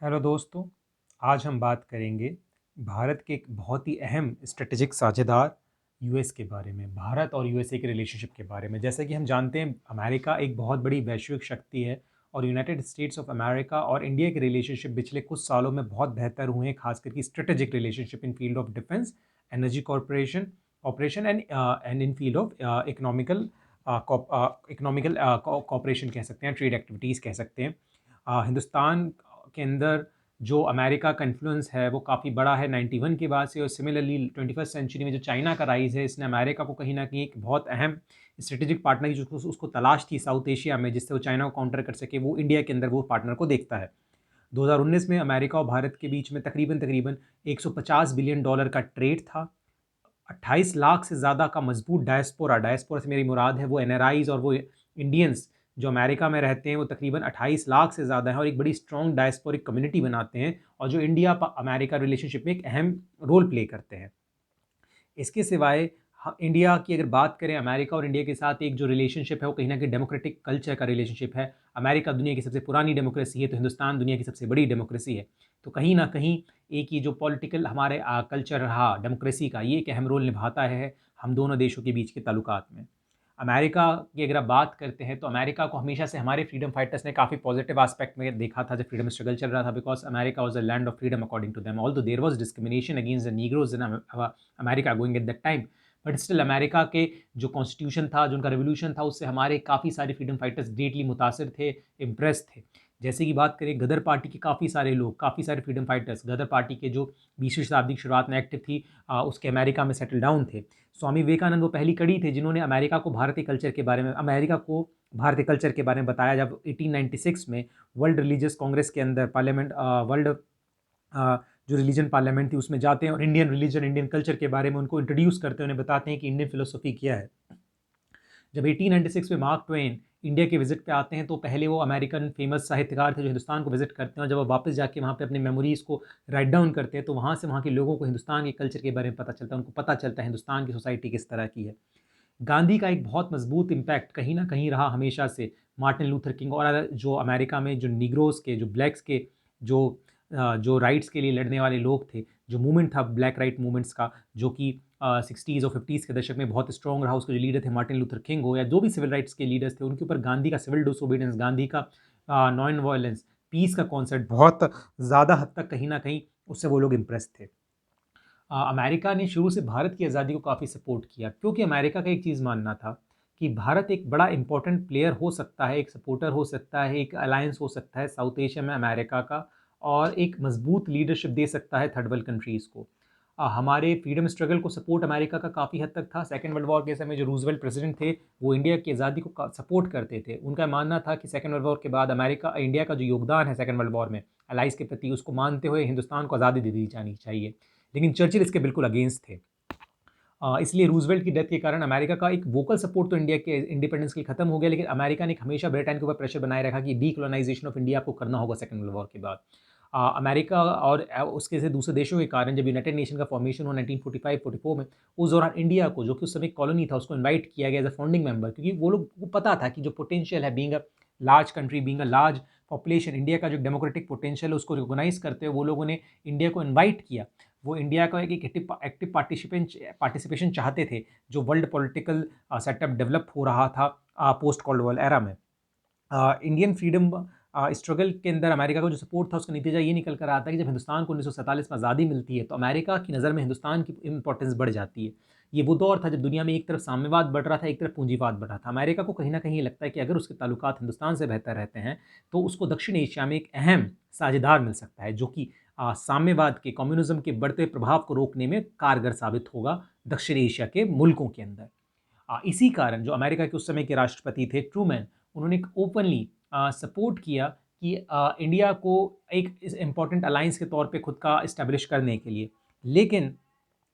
Hello दोस्तों। आज हम बात करेंगे भारत के एक बहुत ही अहम स्ट्रेटेजिक साझेदार यूएस के बारे में। भारत और यूएसए के रिलेशनशिप के बारे में। जैसे कि हम जानते हैं, अमेरिका एक बहुत बड़ी वैश्विक शक्ति है और यूनाइटेड स्टेट्स ऑफ अमेरिका और इंडिया के रिलेशनशिप पिछले कुछ सालों में बहुत बेहतर हुए हैं, खास करके strategic relationship in field of defence, energy corporation operation and in field of economical cooperation कह सकते हैं, ट्रेड एक्टिविटीज़ कह सकते हैं। हिंदुस्तान के अंदर जो अमेरिका का इन्फ्लुएंस है वो काफ़ी बड़ा है 91 के बाद से, और सिमिलरली 21st सेंचुरी में जो चाइना का राइज है, इसने अमेरिका को कहीं ना कहीं एक बहुत अहम स्ट्रेटेजिक पार्टनर की जो उसको तलाश थी साउथ एशिया में, जिससे वो चाइना को काउंटर कर सके, वो इंडिया के अंदर वो पार्टनर को देखता है। 2019 में अमेरिका और भारत के बीच में तकरीबन तकरीबन $150 बिलियन का ट्रेड था। 28 लाख से ज़्यादा का मजबूत डायस्पोरा, डायस्पोरा से मेरी मुराद है वो एनआरआईज और वो इंडियंस जो अमेरिका में रहते हैं, वो तकरीबन 28 लाख से ज़्यादा है और एक बड़ी स्ट्रॉन्ग डायस्पोरिक कम्युनिटी बनाते हैं और जो इंडिया अमेरिका रिलेशनशिप में एक अहम रोल प्ले करते हैं। इसके सिवाय इंडिया की अगर बात करें, अमेरिका और इंडिया के साथ एक जो रिलेशनशिप है वो कहीं ना कहीं डेमोक्रेटिक कल्चर का रिलेशनशिप है। अमेरिका दुनिया की सबसे पुरानी डेमोक्रेसी है, तो हिंदुस्तान दुनिया की सबसे बड़ी डेमोक्रेसी है। तो कहीं ना कहीं एक ये जो पॉलिटिकल हमारे कल्चर रहा डेमोक्रेसी का, ये एक अहम रोल निभाता है हम दोनों देशों के बीच के ताल्लुकात में। अमेरिका की अगर आप बात करते हैं, तो अमेरिका को हमेशा से हमारे फ्रीडम फाइटर्स ने काफ़ी पॉजिटिव एस्पेक्ट में देखा था जब फ्रीडम स्ट्रगल चल रहा था, because America was a land of freedom according to them, although there was discrimination against the Negroes in America going at that time. But still America के जो कॉन्स्टिट्यूशन था, जो उनका रेवोल्यूशन था, उससे हमारे काफ़ी सारे फ्रीडम फाइटर्स ग्रेटली मुतासिर थे, इम्प्रेस थे। जैसे कि बात करें गदर पार्टी के काफ़ी सारे लोग, काफ़ी सारे फ्रीडम फाइटर्स गदर पार्टी के जो 20वीं शताब्दी की शुरुआत में एक्टिव थी, उसके अमेरिका में सेटल डाउन थे। स्वामी विवेकानंद वो पहली कड़ी थे जिन्होंने अमेरिका को भारतीय कल्चर के बारे में बताया, जब 1896 में वर्ल्ड रिलीजियस कांग्रेस के अंदर पार्लियामेंट वर्ल्ड जो रिलीजन पार्लियामेंट थी उसमें जाते हैं और इंडियन रिलीजन, इंडियन कल्चर के बारे में उनको इंट्रोड्यूस करते हैं, उन्हें बताते हैं कि इंडियन फिलोसफी क्या है। जब 1896 में मार्क ट्वेन इंडिया के विजिट पे आते हैं, तो पहले वो अमेरिकन फेमस साहित्यकार थे जो हिंदुस्तान को विजिट करते हैं, और जब वो वापस जाके वहाँ पे अपने मेमोरीज़ को राइट डाउन करते हैं, तो वहाँ से वहाँ के लोगों को हिंदुस्तान के कल्चर के बारे में पता चलता है, उनको पता चलता है हिंदुस्तान की सोसाइटी किस तरह की है। गांधी का एक बहुत मजबूत इम्पैक्ट कहीं ना कहीं रहा हमेशा से। मार्टिन लूथर किंग और जो अमेरिका में जो निग्रोज के, जो ब्लैक्स के, जो राइट्स के लिए लड़ने वाले लोग थे, जो मूवमेंट था ब्लैक राइट मूवमेंट्स का, जो कि 60s और 50s के दशक में बहुत स्ट्रॉन्ग रहा, उसके जो लीडर थे मार्टिन लूथर किंग हो या जो भी सिविल राइट्स के लीडर्स थे, उनके ऊपर गांधी का सिविल डिसोबीडियंस, गांधी का नॉन वायलेंस, पीस का कॉन्सेप्ट बहुत ज़्यादा हद तक कहीं ना कहीं उससे वो लोग इम्प्रेस थे। अमेरिका ने शुरू से भारत की आज़ादी को काफ़ी सपोर्ट किया, क्योंकि अमेरिका का एक चीज़ मानना था कि भारत एक बड़ा इंपॉर्टेंट प्लेयर हो सकता है, एक सपोर्टर हो सकता है, एक अलायंस हो सकता है साउथ एशिया में अमेरिका का, और एक मजबूत लीडरशिप दे सकता है थर्ड वर्ल्ड कंट्रीज़ को। हमारे फ्रीडम स्ट्रगल को सपोर्ट अमेरिका का काफ़ी हद तक था। सेकेंड वर्ल्ड वॉर के समय जो रूजवेल्ट प्रेसिडेंट थे, वो इंडिया की आज़ादी को सपोर्ट करते थे। उनका मानना था कि सेकेंड वर्ल्ड वॉर के बाद इंडिया का जो योगदान है सेकेंड वर्ल्ड वॉर में अलाइज के प्रति, उसको मानते हुए हिंदुस्तान को आज़ादी दे दी जानी चाहिए। लेकिन चर्चिल इसके बिल्कुल अगेंस्ट थे। इसलिए रूजवेल्ट की डेथ के कारण अमेरिका का एक वोकल सपोर्ट तो इंडिया के इंडिपेंडेंस के लिए खत्म हो गया, लेकिन अमेरिका ने हमेशा ब्रिटेन के ऊपर प्रेशर बनाए रखा कि डीकोलोनाइजेशन ऑफ इंडिया आपको करना होगा सेकंड वर्ल्ड वॉर के बाद। अमेरिका और उसके से दूसरे देशों के कारण जब यूनाइटेड नेशन का फॉर्मेशन हुआ 1945-44 में, उस दौरान इंडिया को, जो कि उस समय कॉलोनी था, उसको इन्वाइट किया गया एज अ फाउंडिंग मेंबर, क्योंकि वो लोग को पता था कि जो पोटेंशियल है, being a large country, being a large population, India का जो डेमोक्रेटिक पोटेंशियल है उसको रिकॉग्नाइज करते हुए वो लोगों ने इंडिया को इन्वाइट किया। वो इंडिया का एक एक्टिव पार्टिसिपेशन चाहते थे, जो वर्ल्ड पॉलिटिकल सेटअप डेवलप हो रहा था पोस्ट कोल्ड वॉर एरा में। इंडियन फ्रीडम स्ट्रगल के अंदर अमेरिका का जो सपोर्ट था, उसका नतीजा ये निकल कर आता है कि जब हिंदुस्तान को 1947 में आज़ादी मिलती है, तो अमेरिका की नज़र में हिंदुस्तान की इंपॉर्टेंस बढ़ जाती है। ये वो दौर था जब दुनिया में एक तरफ साम्यवाद बढ़ रहा था, एक तरफ पूंजीवाद बढ़ रहा था। अमेरिका को कहीं ना कहीं ये लगता है कि अगर उसके ताल्लुकात हिंदुस्तान से बेहतर रहते हैं, तो उसको दक्षिण एशिया में एक अहम साझेदार मिल सकता है, जो कि साम्यवाद के, कम्युनिज्म के बढ़ते प्रभाव को रोकने में कारगर साबित होगा दक्षिण एशिया के मुल्कों के अंदर। इसी कारण जो अमेरिका के उस समय के राष्ट्रपति थे ट्रूमैन, उन्होंने ओपनली सपोर्ट किया कि इंडिया को एक इस इम्पॉर्टेंट अलायंस के तौर पे खुद का इस्टेब्लिश करने के लिए। लेकिन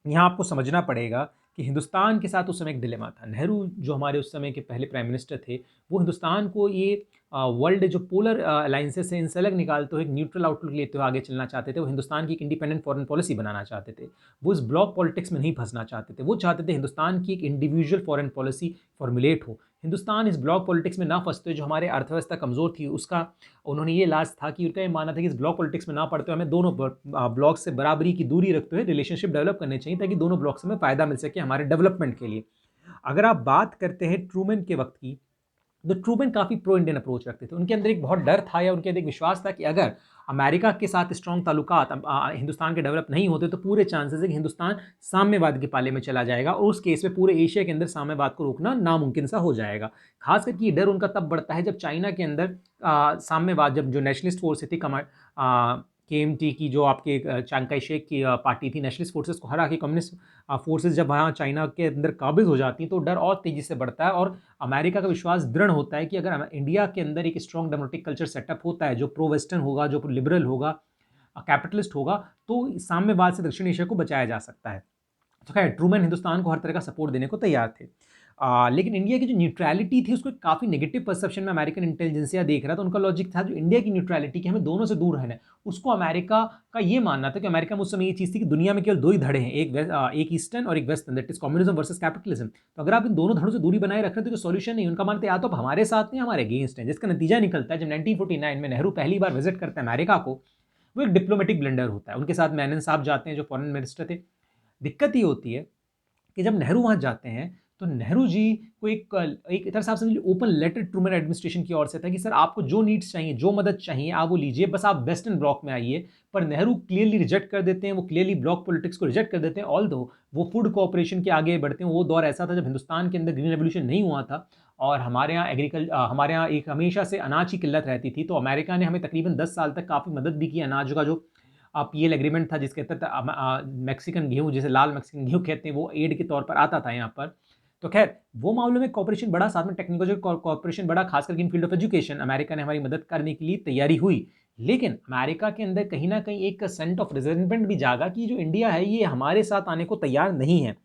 यहाँ आपको समझना पड़ेगा कि हिंदुस्तान के साथ उस समय एक डिलेमा था। नेहरू जो हमारे उस समय के पहले प्राइम मिनिस्टर थे, वो हिंदुस्तान को ये वर्ल्ड जो पोलर अलाइंसेस हैं, इनसे अलग निकालते हुए एक न्यूट्रल आउटलुक लेते हुए आगे चलना चाहते थे। वो हिंदुस्तान की एक इंडिपेंडेंट फॉरेन पॉलिसी बनाना चाहते थे। वो इस ब्लॉक पॉलिटिक्स में नहीं फंसना चाहते थे। वो चाहते थे हिंदुस्तान की एक इंडिविजुअल फॉरेन पॉलिसी फॉर्मुलेट हो, हिंदुस्तान इस ब्लॉक पॉलिटिक्स में ना फंसते, जो हमारे अर्थव्यवस्था कमज़ोर थी उसका उन्होंने ये इलाज था कि उनका ये मानना था कि इस ब्लॉक पॉलिटिक्स में ना पड़ते हुए हमें दोनों ब्लॉक से बराबरी की दूरी रखते हुए रिलेशनशिप डेवलप करने चाहिए, ताकि दोनों ब्लॉक से हमें फ़ायदा मिल सके हमारे डेवलपमेंट के लिए। अगर आप बात करते हैं ट्रूमैन के वक्त की, तो ट्रूमैन काफ़ी प्रो इंडियन अप्रोच रखते थे। उनके अंदर एक बहुत डर था, या उनके अंदर एक विश्वास था कि अगर अमेरिका के साथ स्ट्रॉन्ग ताल्लुकात हिंदुस्तान के डेवलप नहीं होते, तो पूरे चांसेस है कि हिंदुस्तान साम्यवाद के पाले में चला जाएगा, और उस केस में पूरे एशिया के अंदर साम्यवाद को रोकना नामुमकिन सा हो जाएगा। खास करके ये डर उनका तब बढ़ता है जब चाइना के अंदर साम्यवाद, जब जो नेशनलिस्ट फोर्स थी KMT की, जो आपके चांग काई शेक की पार्टी थी, नेशनलिस्ट फोर्सेस को हरा के कम्युनिस्ट फोर्सेस जब वहाँ चाइना के अंदर काबिज हो जाती हैं, तो डर और तेज़ी से बढ़ता है, और अमेरिका का विश्वास दृढ़ होता है कि अगर इंडिया के अंदर एक स्ट्रॉन्ग डेमोक्रेटिक कल्चर सेटअप होता है, जो प्रो वेस्टर्न होगा, जो लिबरल होगा, कैपिटलिस्ट होगा, तो साम्यवाद से दक्षिण एशिया को बचाया जा सकता है। तो खैर ट्रूमैन हिंदुस्तान को हर तरह का सपोर्ट देने को तैयार थे। लेकिन इंडिया की जो न्यूट्रलिटी थी, उसको काफ़ी नेगेटिव परसेप्शन में अमेरिकन इंटेलिजेंसिया देख रहा था। उनका लॉजिक था जो इंडिया की न्यूट्रलिटी, कि हमें दोनों से दूर रहना है, उसको अमेरिका का ये मानना था कि अमेरिका में उस समय ये चीज़ थी कि दुनिया में केवल दो ही धड़े हैं, एक ईस्टर्न और एक western, that is communism versus capitalism. तो अगर आप इन दोनों धड़ों से दूरी बनाए रख रहे हैं तो सॉल्यूशन नहीं। उनका मानते या तो आप हमारे साथ नहीं, हमारे अगेंस्ट हैं, जिसका नतीजा निकलता है जब 1949 में नेहरू पहली बार विजिट करते हैं अमेरिका को, वो एक डिप्लोमेटिक ब्लंडर होता है। उनके साथ मेनन साहब जाते हैं, जो फॉरेन मिनिस्टर थे। दिक्कत ये होती है कि जब नेहरू वहाँ जाते हैं, तो नेहरू जी को एक तरह से आप समझिए ओपन लेटर ट्रूमैन एडमिनिस्ट्रेशन की ओर से था कि सर आपको जो नीड्स चाहिए, जो मदद चाहिए, आप वो लीजिए, बस आप वेस्टर्न ब्लॉक में आइए। पर नेहरू क्लियरली रिजेक्ट कर देते हैं, वो क्लियरली ब्लॉक पॉलिटिक्स को रिजेक्ट कर देते हैं। ऑल दो वो फूड कोऑपरेशन के आगे बढ़ते हैं। वो दौर ऐसा था जब हिंदुस्तान के अंदर ग्रीन रेवोल्यूशन नहीं हुआ था, और हमारे यहाँ हमारे यहाँ एक हमेशा से अनाज की किल्लत रहती थी। तो अमेरिका ने हमें तकरीबन 10 साल तक काफ़ी मदद भी की। अनाज का जो पीएल एग्रीमेंट था, जिसके तहत मैक्सिकन गेहूँ, जिसे लाल मैक्सिकन गेहूँ कहते हैं, वो एड के तौर पर आता था यहाँ पर। तो खैर वो मामलों में कॉपरेशन बढ़ा, साथ में टेक्निकल कॉपरेशन बढ़ा, खास करके in field of education America ने हमारी मदद करने के लिए तैयारी हुई। लेकिन अमेरिका के अंदर कहीं ना कहीं एक सेंट ऑफ रिजर्वेंट भी जागा कि जो इंडिया है ये हमारे साथ आने को तैयार नहीं है।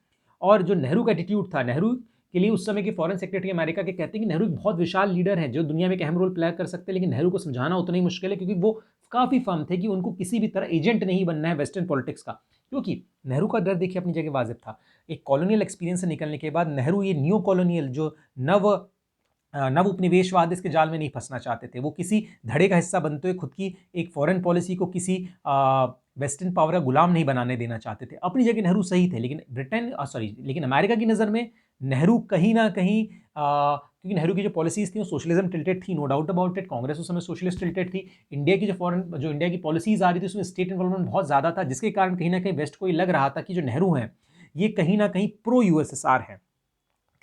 और जो नेहरू का एटीट्यूड था, नेहरू के लिए उस समय के फॉरेन सेक्रेटरी अमेरिका के कहते हैं कि नेहरू एक बहुत विशाल लीडर है जो दुनिया में एक अहम रोल प्ले कर सकते हैं, लेकिन नेहरू को समझाना उतना ही मुश्किल है, क्योंकि वो काफ़ी फर्म थे कि उनको किसी भी तरह एजेंट नहीं बनना है वेस्टर्न पॉलिटिक्स का। क्योंकि नेहरू का डर देखिए अपनी जगह वाजिब था। एक कॉलोनियल एक्सपीरियंस से निकलने के बाद नेहरू ये न्यू कॉलोनियल, जो नव उपनिवेशवाद, इसके जाल में नहीं फंसना चाहते थे। वो किसी धड़े का हिस्सा बनते हुए खुद की एक फॉरेन पॉलिसी को किसी वेस्टर्न पावर का गुलाम नहीं बनाने देना चाहते थे। अपनी जगह नेहरू सही थे, लेकिन अमेरिका की नज़र में नेहरू कहीं ना कहीं क्योंकि नेहरू की जो पॉलिसीज़ थी वो सोशलिज्म टिल्टेड थी, no doubt about it. Congress उस समय सोशलिस्ट टिल्टेड थी। इंडिया की जो इंडिया की पॉलिसीज़ आ रही थी उसमें स्टेट इन्वॉल्वमेंट बहुत ज़्यादा था, जिसके कारण कहीं ना कहीं वेस्ट को ये लग रहा था कि जो नेहरू हैं ये कहीं ना कहीं प्रो यूएसएसआर है।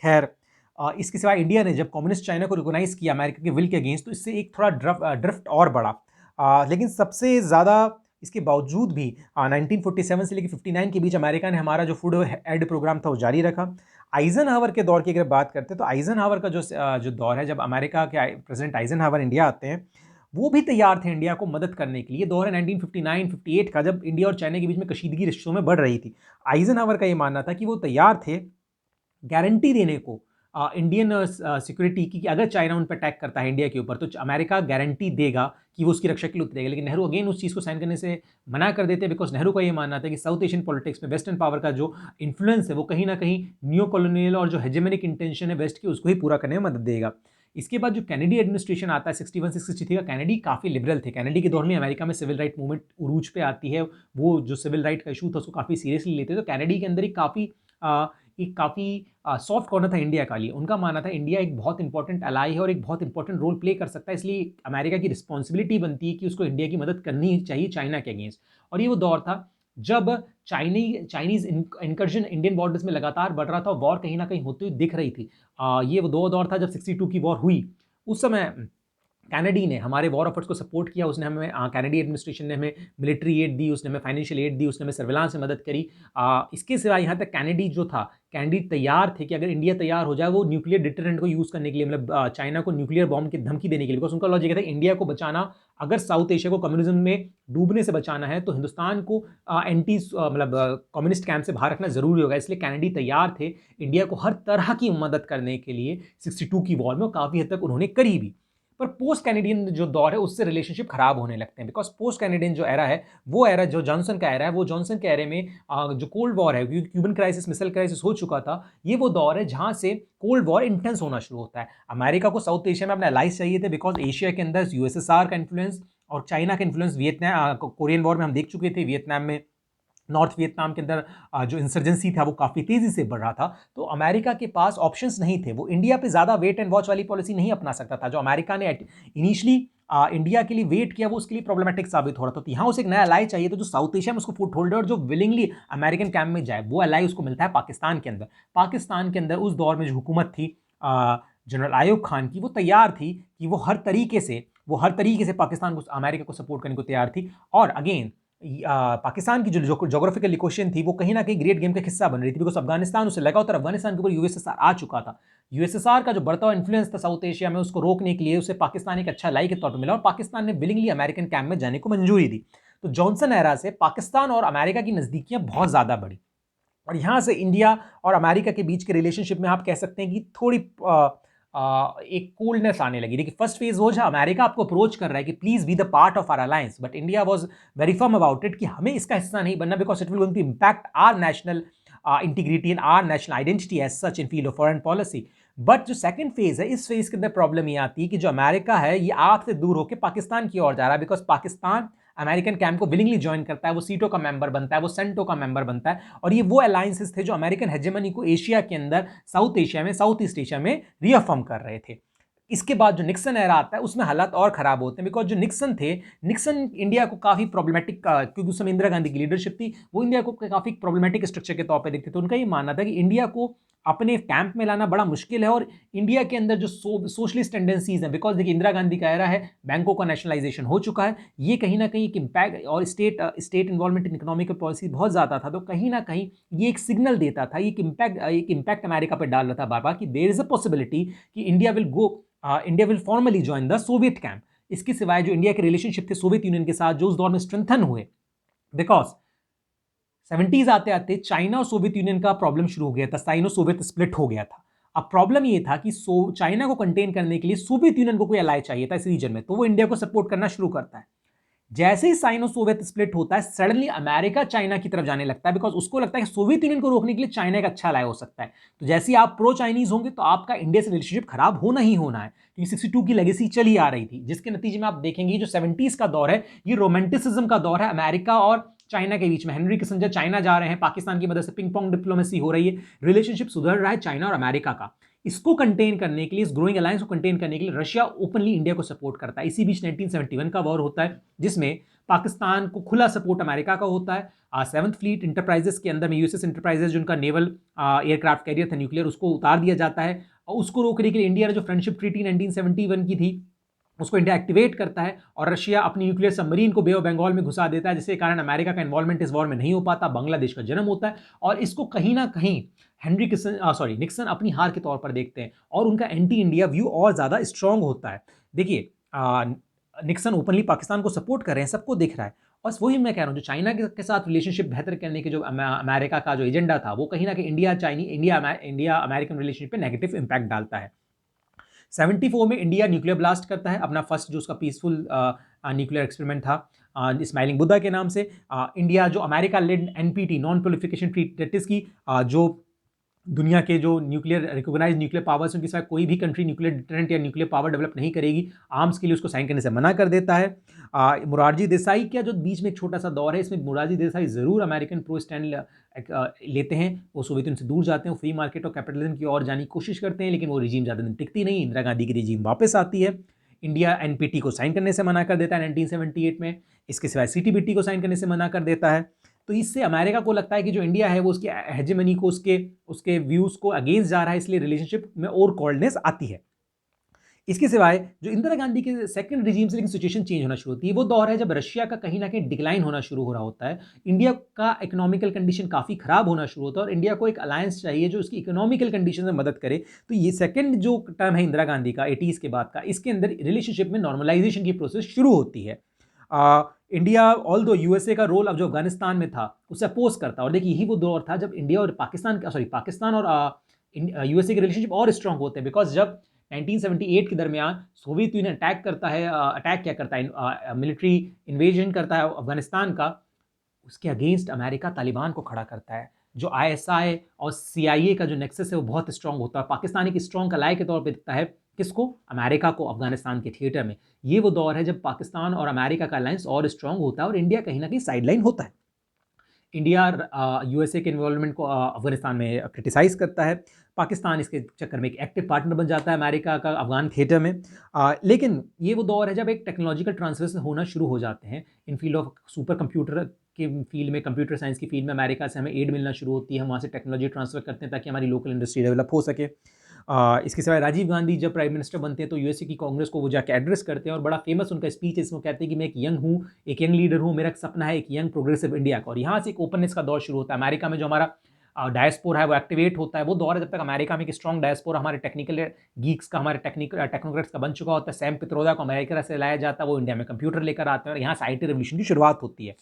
खैर इसके सिवा इंडिया ने जब कम्युनिस्ट चाइना को रिकोगनाइज़ किया अमेरिका के विल के अगेंस्ट, तो इससे एक थोड़ा ड्रिफ्ट और बढ़ा। लेकिन सबसे ज़्यादा इसके बावजूद भी 1947 से लेकर 59 के बीच अमेरिका ने हमारा जो फूड एड प्रोग्राम था वो जारी रखा। आइजनहावर के दौर की अगर बात करते हैं तो आइजनहावर का जो दौर है, जब अमेरिका के प्रेसिडेंट आइजनहावर इंडिया आते हैं, वो भी तैयार थे इंडिया को मदद करने के लिए। दौर है 1959-58 का, जब इंडिया और चाइना के बीच में कशीदगी रिश्तों में बढ़ रही थी। आइजनहावर का ये मानना था कि वो तैयार थे गारंटी देने को इंडियन सिक्योरिटी की, कि अगर चाइना उन पर अटैक करता है इंडिया के ऊपर तो अमेरिका गारंटी देगा कि वो उसकी रक्षा के लिए उतरेगा। लेकिन नेहरू अगेन उस चीज़ को साइन करने से मना कर देते, बिकॉज नेहरू का ये मानना था कि साउथ एशियन पॉलिटिक्स में वेस्टर्न पावर का जो इन्फ्लुएंस है वो कहीं ना कहीं न्यू कॉलोनियल और जो हेजेमनिक इंटेंशन है वेस्ट की, उसको ही पूरा करने में मदद देगा। इसके बाद जो कैनेडी एडमिनिस्ट्रेशन आता है 61-63 का, कैनेडी काफ़ी लिबरल थे। कैनेडी के दौर में अमेरिका में सिविल राइट मूवमेंट उरूज पे आती है। वो जो सिविल राइट का इशू था उसको काफ़ी सीरियसली लेते थे। तो कैनेडी के अंदर एक काफ़ी सॉफ्ट कॉर्नर था इंडिया का लिए। उनका मानना था इंडिया एक बहुत इंपॉर्टेंट अलाई है और एक बहुत इंपॉर्टेंट रोल प्ले कर सकता है, इसलिए अमेरिका की रिस्पॉन्सिबिलिटी बनती है कि उसको इंडिया की मदद करनी चाहिए चाइना के अगेंस्ट। और ये वो दौर था जब चाइनीज़ इनकर्जन इंडियन बॉर्डर्स में लगातार बढ़ रहा था, वॉर कहीं ना कहीं होती हुई दिख रही थी। ये वो दौर था जब 62 की वॉर हुई। उस समय कैनेडी ने हमारे वॉर एफर्ट्स को सपोर्ट किया। उसने हमें कैनेडी एडमिनिस्ट्रेशन ने हमें मिलिट्री एड दी, उसने हमें फाइनेंशियल एड दी, उसने हमें सर्विलांस में मदद करी। इसके सिवा यहाँ तक कैनेडी तैयार थे कि अगर इंडिया तैयार हो जाए वो न्यूक्लियर डिटरेंट को यूज़ करने के लिए, मतलब चाइना को न्यूक्लियर बॉम्ब की धमकी देने के लिए। बिकॉज उनका लॉजिक था इंडिया को बचाना, अगर साउथ एशिया को कम्युनिज्म में डूबने से बचाना है तो हिंदुस्तान को कम्युनिस्ट कैंप से बाहर रखना जरूरी होगा। इसलिए कैनेडी तैयार थे इंडिया को हर तरह की मदद करने के लिए 62 की वॉर में, काफ़ी हद तक उन्होंने करी भी। पर पोस्ट कैनेडियन जो दौर है उससे रिलेशनशिप खराब होने लगते हैं, बिकॉज पोस्ट कैनेडियन जो एरा है वो एरा जो जॉनसन का एरा है, वो जॉनसन के एरे में जो कोल्ड वॉर है, क्योंकि क्यूबन क्राइसिस, मिसाइल क्राइसिस हो चुका था, ये वो दौर है जहां से कोल्ड वॉर इंटेंस होना शुरू होता है। अमेरिका को साउथ एशिया में अपने अलाइज चाहिए थे, बिकॉज एशिया के अंदर यूएसएसआर का इन्फ्लुएंस और चाइना का इन्फ्लुएंस, वियतनाम कोरियन वॉर में हम देख चुके थे, वियतनाम में, नॉर्थ वियतनाम के अंदर जो इंसर्जेंसी था वो काफ़ी तेज़ी से बढ़ रहा था। तो अमेरिका के पास ऑप्शंस नहीं थे, वो इंडिया पे ज़्यादा वेट एंड वॉच वाली पॉलिसी नहीं अपना सकता था। जो अमेरिका ने इनिशियली इंडिया के लिए वेट किया वो उसके लिए प्रॉब्लमेटिक साबित हो रहा था। तो यहाँ उसे एक नया अलाई चाहिए, तो जो साउथ एशिया में उसको फुट होल्डर और जो विलिंगली अमेरिकन कैंप में जाए, वो अलाई उसको मिलता है पाकिस्तान के अंदर। पाकिस्तान के अंदर उस दौर में जो हुकूमत थी जनरल आयूब खान की, वो तैयार थी कि वो हर तरीके से पाकिस्तान को, अमेरिका को सपोर्ट करने को तैयार थी। और अगेन पाकिस्तान की जो जोग्राफिकल इक्वेशन थी वो कहीं ना कहीं ग्रेट गेम का हिस्सा बन रही थी, बिकॉज अफगानिस्तान उसे लगा और अफगानिस्तान के ऊपर यूएसएसआर आ चुका था। यूएसएसआर का जो बढ़ता हुआ इन्फ्लुएंस था साउथ एशिया में, उसको रोकने के लिए उसे पाकिस्तान एक अच्छा लाई के तौर पर मिला और पाकिस्तान ने विलिंगली अमेरिकन कैंप में जाने को मंजूरी दी। तो जॉनसन एरा से पाकिस्तान और अमेरिका की नज़दीकियां बहुत ज़्यादा बढ़ी, और यहाँ से इंडिया और अमेरिका के बीच के रिलेशनशिप में आप कह सकते हैं कि थोड़ी एक कोल्डनेस आने लगी। देखिए, फर्स्ट फेज वो जहाँ अमेरिका आपको अप्रोच कर रहा है कि please be the part of our alliance, but India was very firm about it कि हमें इसका हिस्सा नहीं बनना, because it will going to impact our national integrity and our national identity as such in field of foreign policy. But जो second phase है, इस phase के अंदर प्रॉब्लम ये आती है कि जो अमेरिका है ये आपसे दूर होकर पाकिस्तान की ओर जा रहा है, बिकॉज पाकिस्तान अमेरिकन कैंप को विलिंगली ज्वाइन करता है, वो सीटो का मेंबर बनता है, वो सेंटो का मेंबर बनता है, और ये वो अलायंसेस थे जो अमेरिकन हेजेमनी को एशिया के अंदर, साउथ एशिया में, साउथ ईस्ट एशिया में रीअफर्म कर रहे थे। इसके बाद जो निक्सन एरा आता है उसमें हालात और खराब होते हैं, बिकॉज जो निक्सन थे, निक्सन इंडिया को काफ़ी प्रॉब्लमेटिक, क्योंकि उस समय इंदिरा गांधी की लीडरशिप थी, वो इंडिया को काफ़ी प्रॉब्लमेटिक स्ट्रक्चर के तौर पे देखते थे। उनका ये मानना था कि इंडिया को अपने कैंप में लाना बड़ा मुश्किल है, और इंडिया के अंदर जो सोशलिस्ट टेंडेंसीज हैं, बिकॉज देखिए इंदिरा गांधी का एरा है, बैंकों का नेशनलाइजेशन हो चुका है, ये कहीं ना कहीं एक इम्पैक्ट, और state involvement in economic policy बहुत ज़्यादा था, तो कहीं ना कहीं ये एक सिग्नल देता था, एक इम्पैक्ट अमेरिका पर डाल रहा था बार बार कि देयर इज अ पॉसिबिलिटी कि India will formally join the Soviet camp. इसके सिवाय जो इंडिया के रिलेशनशिप थे सोवियत यूनियन के साथ, जो उस दौर में स्ट्रेंथन हुए, बिकॉज 70s आते आते चाइना और सोवियत यूनियन का प्रॉब्लम शुरू हो गया था, साइनो सोवियत स्प्लिट हो गया था। अब प्रॉब्लम ये था कि चाइना को कंटेन करने के लिए सोवियत यूनियन को कोई अलाई चाहिए था इस रीजन में, तो वो इंडिया को सपोर्ट करना शुरू करता है। जैसे ही साइनो सोवियत स्प्लिट होता है, सडनली अमेरिका चाइना की तरफ जाने लगता है, बिकॉज उसको लगता है कि सोवियत यूनियन को रोकने के लिए चाइना एक अच्छा अलाई हो सकता है। तो जैसे ही आप प्रो चाइनीज होंगे तो आपका इंडिया से रिलेशनशिप खराब होना ही होना है, क्योंकि 62 की लेगेसी चली आ रही थी, जिसके नतीजे में आप देखेंगे जो 70s का दौर है ये रोमांटिसिज्म का दौर है अमेरिका और चाइना के बीच में। हेनरी किसिंजर चाइना जा रहे हैं, पाकिस्तान की मदद से पिंग पोंग डिप्लोमेसी हो रही है, रिलेशनशिप सुधर रहा है चाइना और अमेरिका का। इसको कंटेन करने के लिए, इस ग्रोइंग अलायंस को कंटेन करने के लिए रशिया ओपनली इंडिया को सपोर्ट करता है। इसी बीच 1971 का वॉर होता है, जिसमें पाकिस्तान को खुला सपोर्ट अमेरिका का होता है। 7th फ्लीट इंटरप्राइजेस के अंदर में यूएसएस इंटरप्राइजेस, जिनका नेवल एयरक्राफ्ट कैरियर था न्यूक्लियर, उसको उतार दिया जाता है, और उसको रोकने के लिए इंडिया ने जो फ्रेंडशिप ट्रीटी 1971 की थी उसको इंडिया एक्टिवेट करता है, और रशिया अपनी न्यूक्लियर सबमरीन को बे ऑफ बंगाल में घुसा देता है, जिसके कारण अमेरिका का इन्वॉल्वमेंट इस वॉर में नहीं हो पाता, बांग्लादेश का जन्म होता है। और इसको कहीं ना कहीं निक्सन अपनी हार के तौर पर देखते हैं, और उनका एंटी इंडिया व्यू और ज़्यादा स्ट्रांग होता है। देखिए, निक्सन ओपनली पाकिस्तान को सपोर्ट कर रहे हैं, सबको दिख रहा है, और वही मैं कह रहा हूँ, जो चाइना के साथ रिलेशनशिप बेहतर करने के जो अमेरिका का जो एजेंडा था, वो कहीं ना कहीं इंडिया अमेरिकन रिलेशनशिप पे नेगेटिव इंपैक्ट डालता है। 74 में इंडिया न्यूक्लियर ब्लास्ट करता है, अपना फर्स्ट जो उसका पीसफुल न्यूक्लियर एक्सपेरिमेंट था स्माइलिंग बुद्धा के नाम से। इंडिया जो America led NPT, non proliferation treaties की, जो दुनिया के जो न्यूक्लियर रिकॉग्नाइज न्यूक्लियर पावर्स, उनके साथ कोई भी कंट्री न्यूक्लियर डिटरेंट या न्यूक्लियर पावर डेवलप नहीं करेगी, आर्म्स के लिए उसको साइन करने से मना कर देता है। मुरारजी देसाई का जो बीच में एक छोटा सा दौर है, इसमें मुरारजी देसाई ज़रूर अमेरिकन प्रो स्टैंड लेते हैं, वो सोवियत यूनियन से दूर जाते हैं, फ्री मार्केट और कैपिटलिज्म की ओर जाने की कोशिश करते हैं, लेकिन वो रिजीम ज़्यादा दिन टिकती नहीं, इंदिरा गांधी की रिजीम वापस आती है। इंडिया एनपीटी को साइन करने से मना कर देता है 1978 में, इसके सिवाय सीटीबीटी को साइन करने से मना कर देता है। तो इससे अमेरिका को लगता है कि जो इंडिया है वो उसकी हेजेमनी को, उसके व्यूज़ को अगेंस्ट जा रहा है, इसलिए रिलेशनशिप में और कोल्डनेस आती है। इसके सिवाय जो इंदिरा गांधी के सेकंड रिजीम से लेकिन सिचुएशन चेंज होना शुरू होती है, वो दौर है जब रशिया का कहीं ना कहीं डिक्लाइन होना शुरू हो रहा होता है, इंडिया का इकोनॉमिकल कंडीशन काफ़ी खराब होना शुरू होता है, और इंडिया को एक अलायंस चाहिए जो उसकी इकोनॉमिकल कंडीशन में मदद करे। तो ये सेकंड जो टर्म है इंदिरा गांधी का 80s के बाद का, इसके अंदर रिलेशनशिप में नॉर्मलाइजेशन की प्रोसेस शुरू होती है। इंडिया ऑल दो यूएसए का रोल अब जो अफगानिस्तान में था उसे अपोज करता है, और देखिए यही वो दौर था जब इंडिया और पाकिस्तान और यूएसए के रिलेशनशिप और स्ट्रांग होते हैं, बिकॉज जब 1978 के दरमियान सोवियत यूनियन अटैक करता है, अटैक क्या करता है, मिलिट्री इन्वेजन करता है अफगानिस्तान का। उसके अगेंस्ट अमेरिका तालिबान को खड़ा करता है। जो आईएसआई और सीआईए का जो नेक्सस है वो बहुत स्ट्रांग होता है। पाकिस्तान एक स्ट्रांग अलाई के तौर पे दिखता है किसको? अमेरिका को अफगानिस्तान के थिएटर में। ये वो दौर है जब पाकिस्तान और अमेरिका का अलायंस और स्ट्रांग होता है और इंडिया कहीं ना कहीं साइडलाइन होता है। इंडिया यूएसए के इन्वॉल्वमेंट को अफगानिस्तान में क्रिटिसाइज करता है। पाकिस्तान इसके चक्कर में एक एक्टिव पार्टनर बन जाता है अमेरिका का अफगान थिएटर में। लेकिन ये वो दौर है जब एक टेक्नोलॉजिकल ट्रांसफर होना शुरू हो जाते हैं इन फील्ड ऑफ सुपर कंप्यूटर के फील्ड में, कंप्यूटर साइंस की फील्ड में अमेरिका से हमें एड मिलना शुरू होती है। हम वहाँ से टेक्नोलॉजी ट्रांसफर करते हैं ताकि हमारी लोकल इंडस्ट्री डेवलप हो सके। इसके सिवाय राजीव गांधी जब प्राइम मिनिस्टर बनते हैं तो यूएसए की कांग्रेस को वो जाके एड्रेस करते हैं और बड़ा फेमस उनका स्पीच है, इसमें कहते हैं कि मैं एक यंग हूँ, एक यंग लीडर हूँ, मेरा एक सपना है एक यंग प्रोग्रेसिव इंडिया का। और यहाँ से एक ओपननेस का दौर शुरू होता है। अमेरिका में जो हमारा डायस्पोरा है वो एक्टिवेट होता है। वो दौर है जब तक अमेरिका में एक स्ट्रॉन्ग डायस्पोरा हमारे टेक्निकल गीक्स का, हमारे टेक्नोक्रेट्स का बन चुका होता है। सैम पित्रोदा को अमेरिका से लाया जाता है, वो इंडिया में कंप्यूटर लेकर आते हैं और यहाँ से आईटी रेवोल्यूशन की शुरुआत होती है।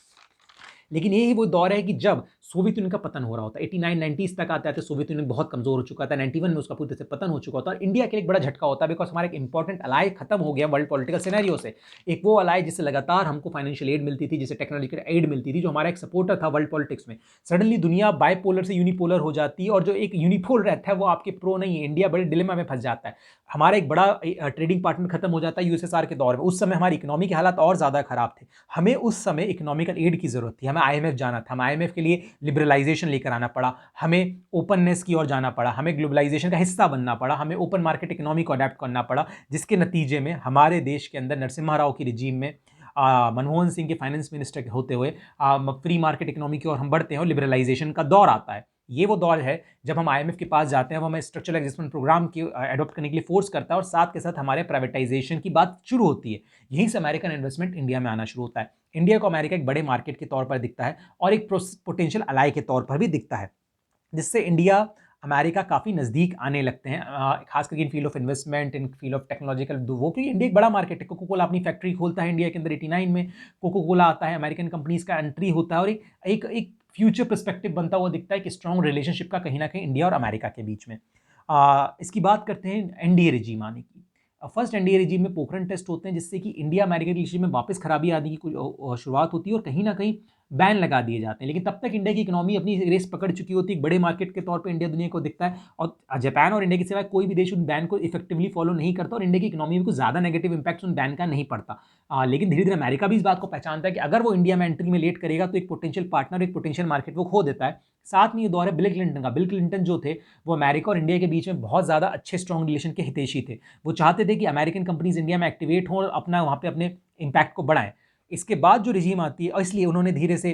लेकिन यही वो दौर है कि जब सोवियत यूनियन का पतन हो रहा होता है। 89-90s तक आते आते सोवियत यूनियन बहुत कमजोर हो चुका था। 91 में उसका पूरी तरह से पतन हो चुका होता है और इंडिया के लिए एक बड़ा झटका होता है बिकॉज हमारा एक इंपॉर्टेंट अलाई खत्म हो गया वर्ल्ड पॉलिटिकल सिनेरियो से। एक वो अलाई जिससे लगातार हमको फाइनेंशियल एड मिलती थी, जिससे टेक्नोलॉजिकल एड मिलती थी, जो हमारा एक सपोर्टर था वर्ल्ड पॉलिटिक्स में। सडनली दुनिया बाइपोलर से यूनिपोलर हो जाती है और जो एक यूनिपोल रहता है वो आपके प्रो नहीं है। इंडिया बड़े डिलेमा में फंस जाता है। हमारा एक बड़ा ट्रेडिंग पार्टनर खत्म हो जाता है यूएसएसआर के दौर में। उस समय हमारी इकोनॉमी के हालात और ज़्यादा खराब थे। हमें उस समय इकोनॉमिकल एड की ज़रूरत थी। हमें आईएमएफ जाना था। आईएमएफ के लिए लिबरलाइजेशन लेकर आना पड़ा, हमें ओपननेस की ओर जाना पड़ा, हमें ग्लोबलाइजेशन का हिस्सा बनना पड़ा, हमें ओपन मार्केट इकोनॉमी को अडेप्ट करना पड़ा, जिसके नतीजे में हमारे देश के अंदर नरसिम्हा राव की रिजीम में मनमोहन सिंह के फाइनेंस मिनिस्टर होते हुए फ्री मार्केट इकोनॉमी की ओर हम बढ़ते हैं और लिबरलाइजेशन का दौर आता है। ये वो दौर है जब हम आईएमएफ के पास जाते हैं, वो हमें स्ट्रक्चरल एडजस्टमेंट प्रोग्राम की अडॉप्ट करने के लिए फोर्स करता है और साथ के साथ हमारे प्राइवेटाइजेशन की बात शुरू होती है। यहीं से अमेरिकन इन्वेस्टमेंट इंडिया में आना शुरू होता है। इंडिया को अमेरिका एक बड़े मार्केट के तौर पर दिखता है और एक पोटेंशियल अलाई के तौर पर भी दिखता है, जिससे इंडिया अमेरिका काफ़ी नज़दीक आने लगते हैं, खास करके in field of investment, in field of technological वो, क्योंकि इंडिया एक बड़ा मार्केट है। कोको कोला अपनी फैक्ट्री खोलता है इंडिया के अंदर 89 में। कोको कोला आता है, अमेरिकन कंपनीज का एंट्री होता है और एक फ्यूचर पर्सपेक्टिव बनता हुआ दिखता है कि स्ट्रॉन्ग रिलेशनशिप का कहीं ना कहीं इंडिया और अमेरिका के बीच में। इसकी बात करते हैं एनडीए रिजीम आने की। फर्स्ट एनडीए रिजीम में पोखरण टेस्ट होते हैं जिससे कि इंडिया अमेरिका रिलेशनशिप में वापस खराबी आने की शुरुआत होती है और कहीं ना कहीं बैन लगा दिए जाते हैं। लेकिन तब तक इंडिया की इकोनॉमी अपनी रेस पकड़ चुकी होती है। एक बड़े मार्केट के तौर पे इंडिया दुनिया को दिखता है और जापान और इंडिया के सिवाय कोई भी देश उन बैन को इफेक्टिवली फॉलो नहीं करता और इंडिया की इकोनॉमी में कुछ ज़्यादा नेगेटिव इंपैक्ट उन बैन का नहीं पड़ता। लेकिन धीरे धीरे अमेरिका भी इस बात को पहचानता है कि अगर वो इंडिया में एंट्री में लेट करेगा तो एक पोटेंशियल पार्टनर, एक पोटेंशियल मार्केट वो खो देता है। साथ में ये दौर है बिल क्लिंटन का। बिल क्लिंटन जो थे वो अमेरिका और इंडिया के बीच में बहुत ज़्यादा अच्छे स्ट्रॉन्ग रिलेशन के हितैषी थे। वो चाहते थे कि अमेरिकन कंपनीज इंडिया में एक्टिवेट हों और अपना वहाँ पे अपने इम्पैक्ट को बढ़ाएं। इसके बाद जो रिजीम आती है और इसलिए उन्होंने धीरे से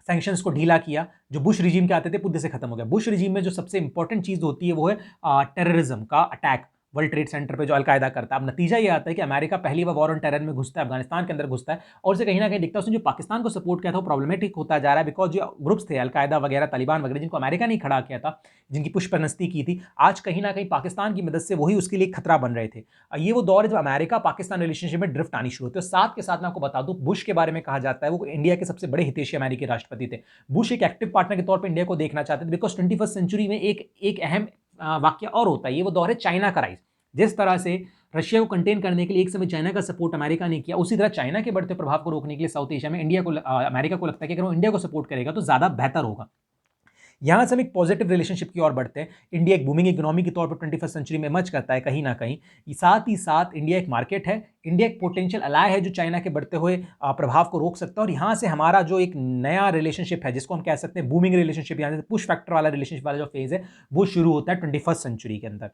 सैंक्शंस को ढीला किया। जो बुश रिजीम के आते थे पूरे से खत्म हो गया। बुश रिजीम में जो सबसे इंपॉर्टेंट चीज़ होती है वो है टेररिज्म का अटैक वर्ल्ड ट्रेड सेंटर पे जो अलकायदा करता है। अब नतीजा ये आता है कि अमेरिका पहली बार वॉर ऑन टेरर में घुसता है, अफगानिस्तान के अंदर घुसता है और उसे कहीं ना कहीं दिखता है उसने जो पाकिस्तान को सपोर्ट किया था वो प्रॉब्लमेटिक होता जा रहा है बिकॉज जो ग्रुप्स थे अलकायदा वगैरह, तालिबान वगैरह, जिनको अमेरिका ने खड़ा किया था, जिनकी पुष्पनस्ती की थी, आज कहीं ना कहीं पाकिस्तान की मदद से वही उसके लिए खतरा बन रहे थे। ये वो दौर है जब अमेरिका पाकिस्तान रिलेशनशिप में ड्रिफ्ट आनी शुरू होती है। साथ के साथ मैं आपको बता दूं बुश के बारे में कहा जाता है वो इंडिया के सबसे बड़े हितैषी अमेरिकी राष्ट्रपति थे। बुश एक एक्टिव पार्टनर के तौर पर इंडिया को देखना चाहते थे बिकॉज 21st सेंचुरी में एक अहम वाक्य और होता है। ये वो दौर है चाइना का राइज। जिस तरह से रशिया को कंटेन करने के लिए एक समय चाइना का सपोर्ट अमेरिका ने किया, उसी तरह चाइना के बढ़ते प्रभाव को रोकने के लिए साउथ एशिया में अमेरिका को लगता है कि अगर वो इंडिया को सपोर्ट करेगा तो ज़्यादा बेहतर होगा। यहाँ से हम एक पॉजिटिव रिलेशनशिप की ओर बढ़ते हैं। इंडिया एक बूमिंग इकोनॉमी के तौर पर 21st सेंचुरी में इमर्ज करता है कहीं ना कहीं। साथ ही साथ इंडिया एक मार्केट है, इंडिया एक पोटेंशियल अलाय है जो चाइना के बढ़ते हुए प्रभाव को रोक सकता है। और यहाँ से हमारा जो एक नया रिलेशनशिप है जिसको हम कह सकते हैं बूमिंग रिलेशनशिप, यहाँ से पुश फैक्टर वाला रिलेशनशिप वाला जो फेज है वो शुरू होता है 21st सेंचुरी के अंदर।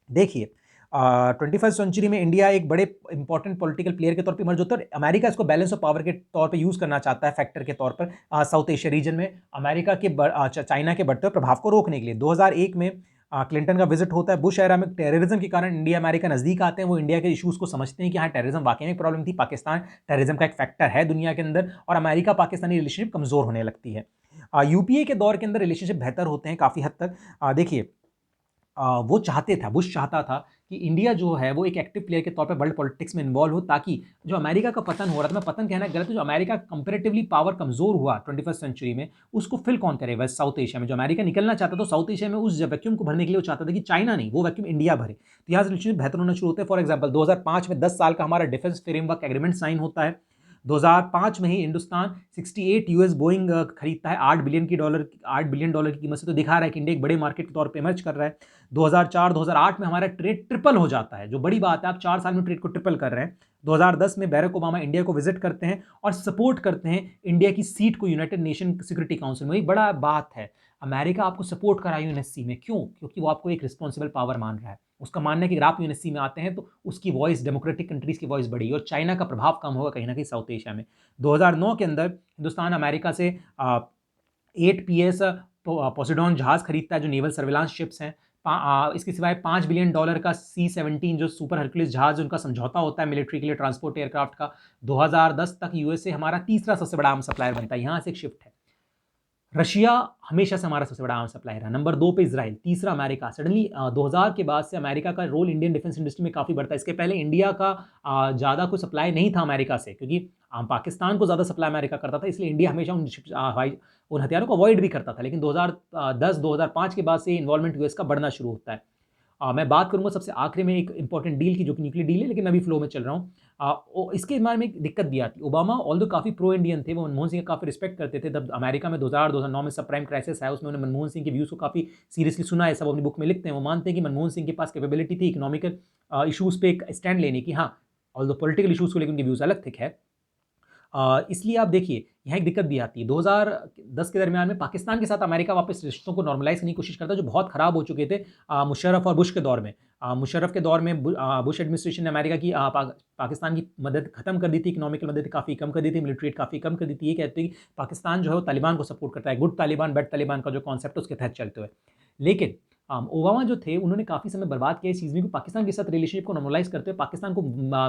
देखिए 21st सेंचुरी में इंडिया एक बड़े इंपॉर्टेंट पॉलिटिकल प्लेयर के तौर पे इमर्ज होता है और अमेरिका इसको बैलेंस ऑफ पावर के तौर पे यूज़ करना चाहता है फैक्टर के तौर पर साउथ एशिया रीजन में अमेरिका के चाइना के बढ़ते हुए प्रभाव को रोकने के लिए। 2001 में क्लिंटन का विजिट होता है। बुश एरा में टेररिज्म के कारण इंडिया अमेरिका नज़दीक आते हैं। वो इंडिया के इशूज़ को समझते हैं कि हाँ टेररिज्म वाकई में प्रॉब्लम थी, पाकिस्तान टेररिज्म का एक फैक्टर है दुनिया के अंदर और अमेरिका पाकिस्तानी रिलेशनशिप कमज़ोर होने लगती है। यूपीए के दौर के अंदर रिलेशनशिप बेहतर होते हैं काफ़ी हद तक। देखिए वो चाहते था, बुश चाहता था कि इंडिया जो है वो एक एक्टिव प्लेयर के तौर पे वर्ल्ड पॉलिटिक्स में इन्वॉल्व हो, ताकि जो अमेरिका का पतन हो रहा था, मैं पतन कहना गलत है, जो अमेरिका कंपैरेटिवली पावर कमजोर हुआ 21st सेंचुरी में, उसको फिल कौन करे वेस्ट साउथ एशिया में। जो अमेरिका निकलना चाहता था, तो साउथ एशिया में उस वैक्यूम को भरने के लिए वो चाहता था कि चाइना नहीं, वो वैक्यूम इंडिया भरे। तो यहाँ से रिलेशनशिप बेहतर होना शुरू होते हैं। फॉर एग्जाम्पल 2005 में 10 साल का हमारा डिफेंस फ्रेमवर्क एग्रीमेंट साइन होता है। 2005 में ही हिंदुस्तान 68 यूएस बोइंग खरीदता है $8 बिलियन की कीमत से। तो दिखा रहा है कि इंडिया एक बड़े मार्केट के तौर पे इमर्ज कर रहा है। 2004-2008 में हमारा ट्रेड ट्रिपल हो जाता है, जो बड़ी बात है, आप 4 साल में ट्रेड को ट्रिपल कर रहे हैं। 2010 में बैरक ओबामा इंडिया को विजिट करते हैं और सपोर्ट करते हैं इंडिया की सीट को यूनाइटेड नेशन सिक्योरिटी काउंसिल में। बड़ा बात है, अमेरिका आपको सपोर्ट करा यूएनएससी में, क्यों? क्योंकि वो आपको एक रिस्पॉन्सिबल पावर मान रहा है। उसका मानना है कि अगर आप यूएनएससी में आते हैं तो उसकी वॉइस, डेमोक्रेटिक कंट्रीज की वॉइस बढ़ेगी और चाइना का प्रभाव कम होगा कहीं ना कहीं साउथ एशिया में। 2009 के अंदर हिंदुस्तान अमेरिका से 8 PS पोसिडॉन जहाज खरीदता है, जो नेवल सर्विलांस शिप्स हैं। इसके सिवाय $5 बिलियन का C-17 जो सुपर हरक्यूलिस जहाज, उनका समझौता होता है मिलिट्री के लिए ट्रांसपोर्ट एयरक्राफ्ट का। 2010 तक यूएसए हमारा तीसरा सबसे बड़ा आर्म सप्लायर बनता है। यहाँ से एक शिफ्ट है। रशिया हमेशा से हमारा सबसे बड़ा आर्म सप्लायर है। नंबर 2 पे इजराइल, तीसरा अमेरिका। सडनली 2000 के बाद से अमेरिका का रोल इंडियन डिफेंस इंडस्ट्री में काफ़ी बढ़ता है। इसके पहले इंडिया का ज़्यादा कोई सप्लाई नहीं था अमेरिका से, क्योंकि पाकिस्तान को ज़्यादा सप्लाई अमेरिका करता था, इसलिए इंडिया हमेशा उन हथियारों को अवॉइड भी करता था। लेकिन 2010-2005 के बाद से इन्वॉल्वमेंट यूएस का बढ़ना शुरू होता है। मैं बात करूंगा सबसे आखिरी में एक इंपॉर्टेंट डील की, जो कि न्यूक्लियर डील है, लेकिन अभी फ्लो में चल रहा हूँ। इसके बारे में एक दिक्कत भी आती है। ओबामा ऑल्दो काफ़ी प्रो इंडियन थे, वो मनमोहन सिंह का काफ़ी रिस्पेक्ट करते थे। तब अमेरिका में 2008-2009 में सब प्राइम क्राइसिस आया, उसमें उन्होंने मनमोहन सिंह के व्यूज़ को काफ़ी सीरियसली सुना है, सब अपनी बुक में लिखते हैं। वो मानते हैं कि मनमोहन सिंह के पास कैपेबिलिटी थी इकोनॉमिकल इशूज़ पे एक स्टैंड लेने की। हाँ, ऑल्दो पॉलिटिकल इशूज़ को लेकर उनके व्यूज़ अलग थे, खैर। इसलिए आप देखिए यहाँ एक दिक्कत भी आती है। 2010 के दरमियान में पाकिस्तान के साथ अमेरिका वापस रिश्तों को नॉर्मलाइज करने की कोशिश करता है, जो बहुत खराब हो चुके थे मुशर्रफ और बुश के दौर में। मुशर्रफ के दौर में बुश एडमिनिस्ट्रेशन ने अमेरिका की पाकिस्तान की मदद खत्म कर दी थी, इकोनॉमिकल मदद काफ़ी कम कर दी थी, मिलिट्री काफ़ी कम कर दी थी। ये कहते हैं कि पाकिस्तान जो है वो तालिबान को सपोर्ट करता है, गुड तालिबान बैड तालिबान का जो कॉन्सेप्ट है उसके तहत चलते हुए। लेकिन ओबामा जो थे, उन्होंने काफ़ी समय बर्बाद किया इस चीज़ में कि पाकिस्तान के साथ रिलेशनशिप को नॉर्मलाइज करते हुए पाकिस्तान को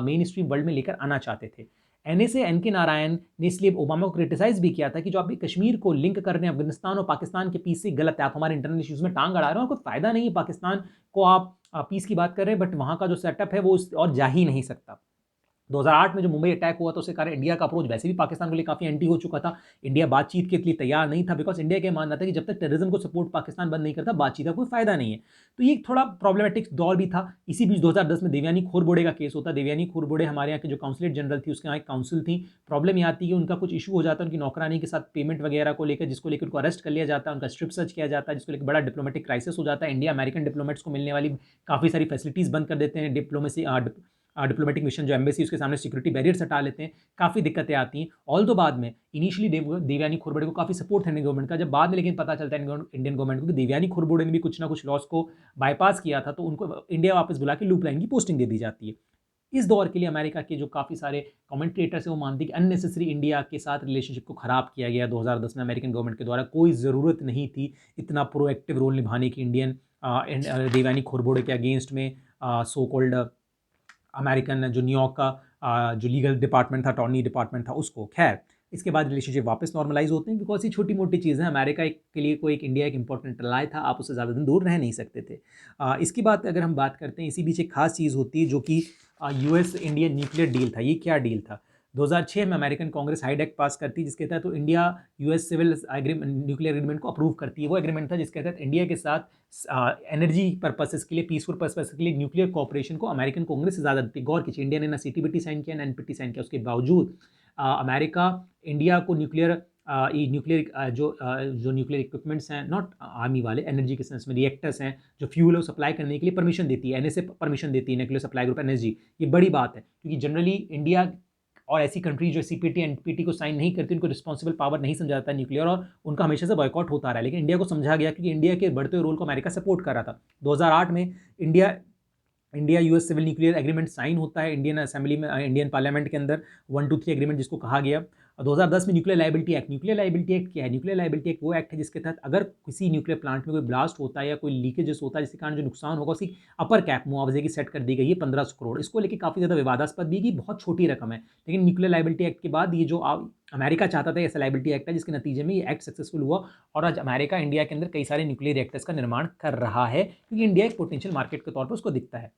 मेन स्ट्रीम वर्ल्ड में लेकर आना चाहते थे। एनएसए एनके नारायण ने इसलिए ओबामा को क्रिटिसाइज भी किया था कि जो आप कश्मीर को लिंक कर रहे हैं अफगानिस्तान और पाकिस्तान के पीस से, गलत है। आप हमारे इंटरनल इश्यूज में टांग अड़ा रहे हैं और कोई फायदा नहीं है। पाकिस्तान को आप पीस की बात कर रहे हैं, बट वहाँ का जो सेटअप है वो और जा ही नहीं सकता। 2008 में जो मुंबई अटैक हुआ तो उसके कारण इंडिया का अप्रोच वैसे भी पाकिस्तान के लिए काफ़ी एंटी हो चुका था। इंडिया बातचीत के लिए तैयार नहीं था, बिकॉज इंडिया का मानना था कि जब तक टेररिज्म को सपोर्ट पाकिस्तान बंद नहीं करता, बातचीत का कोई फायदा नहीं है। तो ये थोड़ा प्रॉब्लमेटिक दौर भी था। इसी बीच 2010 में देवयानी खोरबोड़े का केस होता है। देवयानी खोरबोड़े हमारे यहाँ के जो काउंसलेट जनरल थी, उसके यहाँ एक काउंसिल थी। प्रॉब्लम ये आती है कि उनका कुछ इशू हो जाता है उनकी नौकरानी के साथ पेमेंट वगैरह को लेकर, जिसको लेकर उनको अरेस्ट कर लिया जाता है, उनका स्ट्रिप सर्च किया जाता है, जिसको लेकर बड़ा डिप्लोमेटिक क्राइसिस हो जाता है। इंडिया अमेरिकन डिप्लोमेट्स को मिलने वाली काफ़ी सारी फैसिलिटीज़ बंद कर देते हैं। डिप्लोमेटिक मिशन जो एम्बेसी, उसके सामने सिक्योरिटी बैरियर्स हटा लेते हैं। काफ़ी दिक्कतें आती हैं। ऑल्दो बाद में इनिशियली देवयानी खोरबोड़े को काफ़ी सपोर्ट था इंडियन गवर्नमेंट का। जब बाद में लेकिन पता चलता है इंडियन गवर्नमेंट को कि देवयानी खोरबोड़े ने भी कुछ ना कुछ लॉस को बाईपास किया था, तो उनको इंडिया वापस बुला के लूप लाइन की पोस्टिंग दे दी जाती है। इस दौर के लिए अमेरिका के जो काफ़ी सारे कमेंटेटर्स हैं वो मानते हैं कि अननेसेसरी इंडिया के साथ रिलेशनशिप को ख़राब किया गया 2010 में अमेरिकन गवर्नमेंट के द्वारा। कोई ज़रूरत नहीं थी इतना प्रोएक्टिव रोल निभाने की इंडियन देवयानी खोरबोड़े के अगेंस्ट में। सो कॉल्ड अमेरिकन जो न्यूयॉर्क का जो लीगल डिपार्टमेंट था, अटॉर्नी डिपार्टमेंट था, उसको। खैर, इसके बाद रिलेशनशिप वापस नॉर्मलाइज होते हैं, बिकॉज ये छोटी मोटी चीज़ें। अमेरिका के लिए कोई एक इंडिया एक इंपॉर्टेंट अलाय था, आप उससे ज़्यादा दिन दूर रह नहीं सकते थे। इसकी बात अगर हम बात करते हैं, इसी बीच एक खास चीज़ होती है जो कि यूएस इंडिया न्यूक्लियर डील था। ये क्या डील था? 2006 में American Congress Hyde Act pass करती है, जिसके तहत तो India US civil nuclear agreement को अप्रूव करती है। वो एग्रीमेंट था जिसके तहत इंडिया के साथ एनर्जी पर्पसेस के लिए, पीसफुल पर्पसेस के लिए न्यूक्लियर कॉपरेशन को अमेरिकन कांग्रेस से ज़्यादा देती। गौर कीजिए, इंडिया ने ना सीटीबीटी साइन किया ना एनपीटी साइन किया, उसके बावजूद अमेरिका इंडिया को न्यूक्लियर जो न्यूक्लियर इक्विपमेंट्स हैं, नॉट आर्मी वाले, एनर्जी के सेंस में रिएक्टर्स हैं, जो फ्यूल है सप्लाई करने के लिए परमिशन देती है। एनएसए परमिशन देती है, न्यूक्लियर सप्लाई ग्रुप एनर्जी। ये बड़ी बात है, क्योंकि जनरली इंडिया और ऐसी कंट्री जो सीपीटी एनपीटी को साइन नहीं करती, उनको रिस्पॉन्सिबल पावर नहीं समझा जाता न्यूक्लियर, और उनका हमेशा से बॉयकॉट होता रहा है। लेकिन इंडिया को समझा गया, क्योंकि इंडिया के बढ़ते हुए रोल को अमेरिका सपोर्ट कर रहा था। 2008 में India US civil nuclear agreement sign होता है इंडियन असेंबली में, इंडियन पार्लियामेंट के अंदर 123 एग्रीमेंट जिसको कहा गया। 2010 में न्यूक्लियर लाइबिलिटी एक्ट क्या है? न्यूक्लियर लाइबिलिटी एक्ट वो एक्ट है जिसके तहत अगर किसी न्यूक्लियर प्लांट में कोई ब्लास्ट होता है या कोई लीकेजेस होता है जिसके कारण जो नुकसान होगा उसकी अपर कैप मुआवजे की सेट कर दी गई है 1500 करोड़। इसको लेके काफ़ी ज़्यादा विवादास्पद भी है कि बहुत छोटी रकम है, लेकिन न्यूक्लियर लाइबिलिटी एक्ट के बाद ये जो अमेरिका चाहता था ऐसा लाइबिलिटी एक्ट है जिसके नतीजे में ये एक्ट सक्सेसफुल हुआ और आज अमेरिका इंडिया के अंदर कई सारे न्यूक्लियर रिएक्टर्स का निर्माण कर रहा है क्योंकि इंडिया एक पोटेंशियल मार्केट के तौर पर उसको दिखता है।